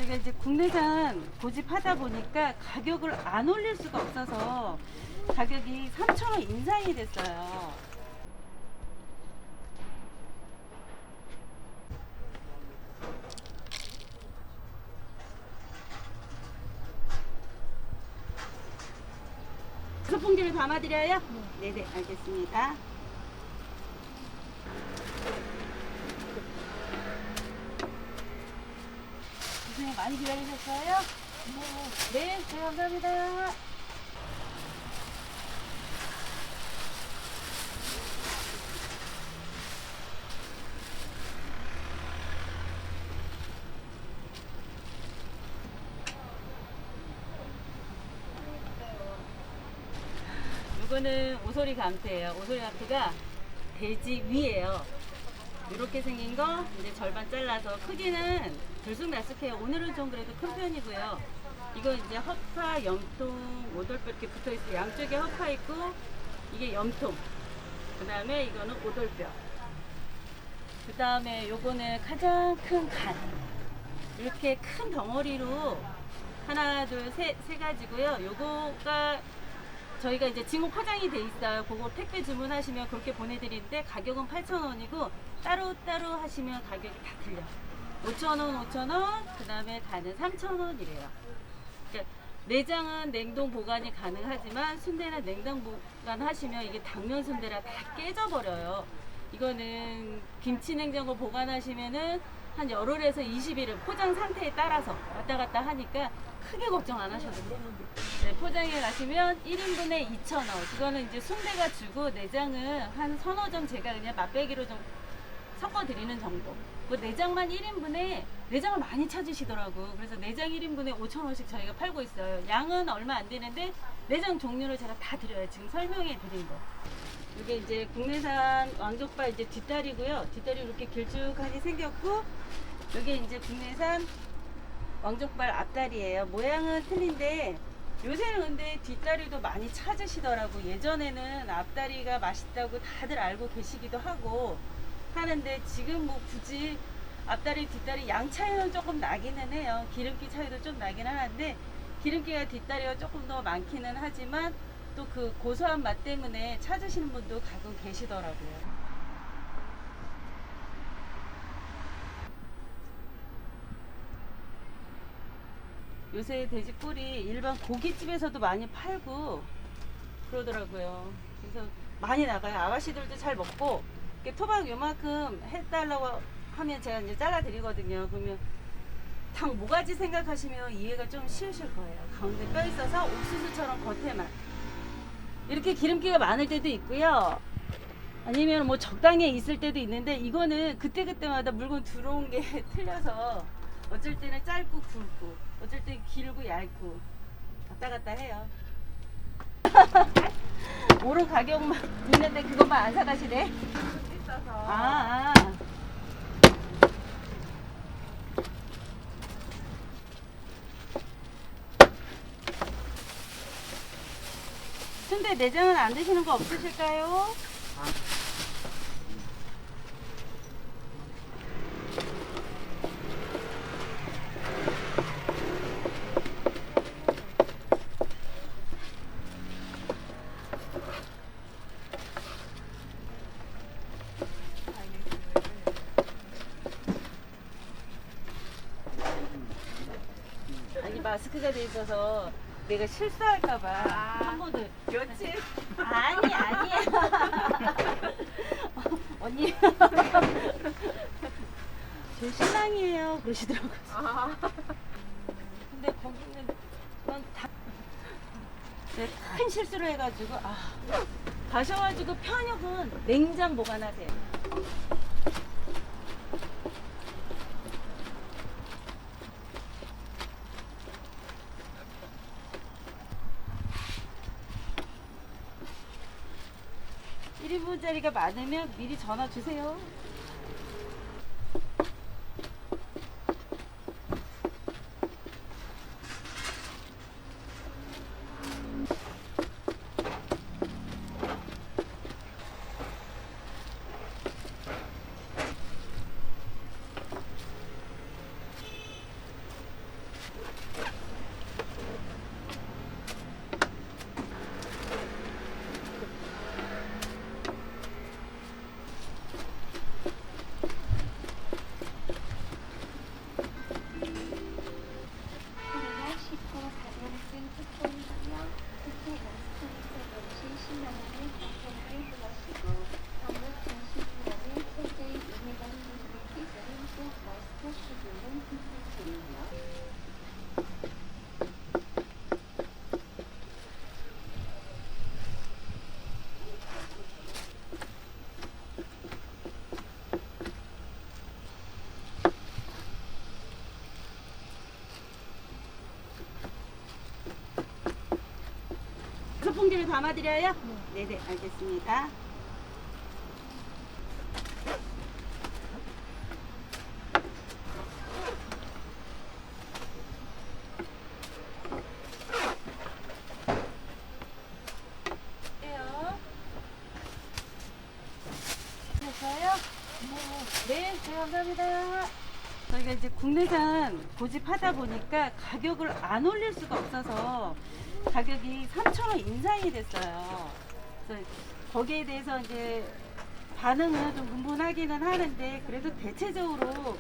저희가 이제 국내산 고집하다 보니까 가격을 안 올릴 수가 없어서 가격이 3,000원 인상이 됐어요. 소풍기를 담아드려요? 네네, 알겠습니다. 선생님 많이 기다리셨어요? 네, 네, 감사합니다. 이거는 오소리 감태예요. 오소리 감태가 돼지 위예요. 이렇게 생긴 거 이제 절반 잘라서 크기는 들쑥날쑥해요. 오늘은 좀 그래도 큰 편이고요. 이거 이제 허파, 염통, 오돌뼈 이렇게 붙어 있어요. 양쪽에 허파 있고 이게 염통. 그 다음에 이거는 오돌뼈. 그 다음에 요거는 가장 큰 간. 이렇게 큰 덩어리로 하나, 둘, 세 가지고요. 요거가 저희가 이제 지금 포장이 돼 있어요. 그거 택배 주문하시면 그렇게 보내드리는데 가격은 8,000원이고 따로따로 하시면 가격이 다 틀려. 5,000원, 5,000원, 그 다음에 간은 3,000원이래요. 그러니까 내장은 냉동 보관이 가능하지만 순대나 냉동 보관하시면 이게 당면 순대라 다 깨져버려요. 이거는 김치 냉장고 보관하시면은 한 열흘에서 20일을 포장 상태에 따라서 왔다 갔다 하니까 크게 걱정 안 하셔도 돼요. 네, 포장해 가시면 1인분에 2,000원. 그거는 이제 순대가 주고 내장은 한 서너 점 제가 그냥 맛배기로 좀 섞어 드리는 정도. 그 내장만 1인분에 내장을 많이 찾으시더라고. 그래서 내장 1인분에 5,000원씩 저희가 팔고 있어요. 양은 얼마 안 되는데 내장 종류를 제가 다 드려요. 지금 설명해 드린 거. 이게 이제 국내산 왕족발 이제 뒷다리고요. 뒷다리 이렇게 길쭉하게 생겼고, 이게 이제 국내산 왕족발 앞다리예요. 모양은 틀린데 요새는 근데 뒷다리도 많이 찾으시더라고. 예전에는 앞다리가 맛있다고 다들 알고 계시기도 하고 하는데 지금 뭐 굳이 앞다리 뒷다리 양 차이는 조금 나기는 해요. 기름기 차이도 좀 나긴 하는데 기름기가 뒷다리가 조금 더 많기는 하지만 또 그 고소한 맛 때문에 찾으시는 분도 가끔 계시더라고요. 요새 돼지꼬리 일반 고깃집에서도 많이 팔고 그러더라고요. 그래서 많이 나가요. 아가씨들도 잘 먹고 이렇게 토박 요만큼 해달라고 하면 제가 이제 잘라 드리거든요. 그러면 닭 모가지 생각하시면 이해가 좀 쉬우실 거예요. 가운데 뼈 있어서 옥수수처럼 겉에만 이렇게 기름기가 많을 때도 있고요. 아니면 뭐 적당히 있을 때도 있는데 이거는 그때그때마다 물건 들어온 게 틀려서 어쩔 때는 짧고 굵고 어쩔 때 길고 얇고 왔다 갔다 해요. 오른 가격만 있는데 그것만 안 사가시네? 비싸서. 아. 순대 내장은 안 드시는 거 없으실까요? 아니 마스크가 돼 있어서 내가 실수할까봐 한 번도 며칠? 아니에요. 언니 제 신랑이에요 그러시더라고요. 아. 근데 거기는 그건 다 내가 큰 실수를 해가지고 가셔가지고 편육은 냉장 보관하세요. (1인분짜리가) 많으면 미리 전화 주세요. 담아드려요? 네네, 알겠습니다. 됐어요? 네, 감사합니다. 저희가 이제 국내산 고집하다 보니까 가격을 안 올릴 수가 없어서 가격이 3,000원 인상이 됐어요. 그래서 거기에 대해서 이제 반응은 좀 분분하기는 하는데 그래도 대체적으로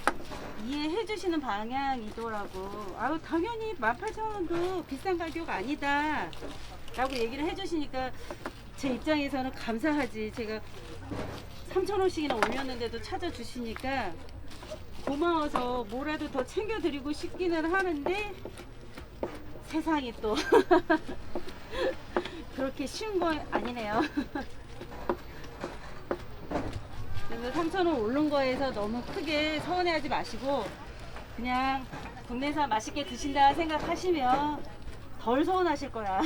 이해해 주시는 방향이더라고. 아유, 당연히 18,000원도 비싼 가격 아니다 라고 얘기를 해 주시니까 제 입장에서는 감사하지. 제가 3,000원씩이나 올렸는데도 찾아주시니까 고마워서 뭐라도 더 챙겨드리고 싶기는 하는데 세상이 또 그렇게 쉬운 거 아니네요. 그래서 3,000원 오른 거에서 너무 크게 서운해하지 마시고 그냥 국내산 맛있게 드신다 생각하시면 덜 서운하실 거야.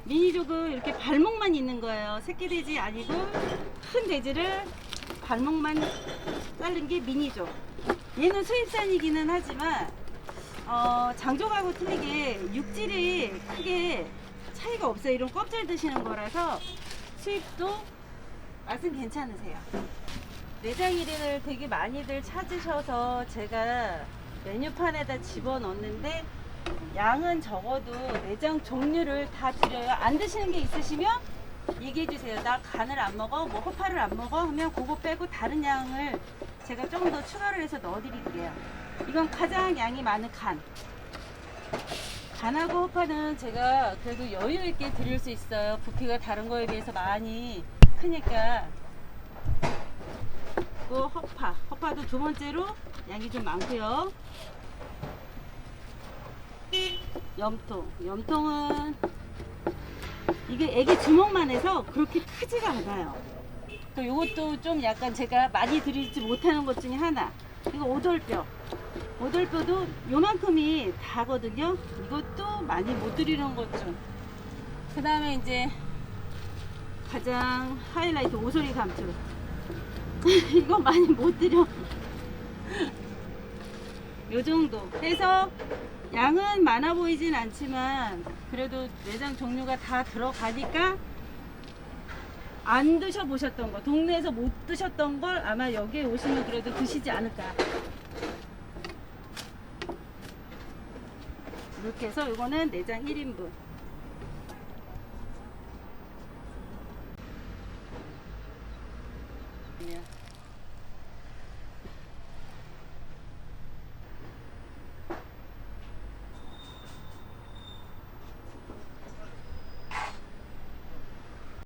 미니족은 이렇게 발목만 있는 거예요. 새끼 돼지 아니고 큰 돼지를 발목만 자른 게 미니족. 얘는 수입산이기는 하지만 장족하고 틀리게 육질이 크게 차이가 없어요. 이런 껍질 드시는 거라서 수입도 맛은 괜찮으세요. 내장 1인을 되게 많이들 찾으셔서 제가 메뉴판에다 집어넣는데 양은 적어도 내장 종류를 다 드려요. 안 드시는 게 있으시면 얘기해 주세요. 나 간을 안 먹어, 뭐 허파를 안 먹어 하면 그거 빼고 다른 양을 제가 좀 더 추가를 해서 넣어 드릴게요. 이건 가장 양이 많은 간. 간하고 허파는 제가 그래도 여유 있게 드릴 수 있어요. 부피가 다른 거에 비해서 많이 크니까. 그 허파도 두 번째로 양이 좀 많고요. 염통은 이게 애기 주먹만 해서 그렇게 크지가 않아요. 이것도 좀 약간 제가 많이 드리지 못하는 것 중에 하나. 이거 오돌뼈도 요만큼이 다거든요. 이것도 많이 못 드리는 것 중. 그 다음에 이제 가장 하이라이트 오소리 감투. 이거 많이 못 드려. 요 정도 해서 양은 많아 보이진 않지만 그래도 내장 종류가 다 들어가니까 안 드셔보셨던 거, 동네에서 못 드셨던 걸 아마 여기에 오시면 그래도 드시지 않을까. 이렇게 해서 이거는 내장 1인분.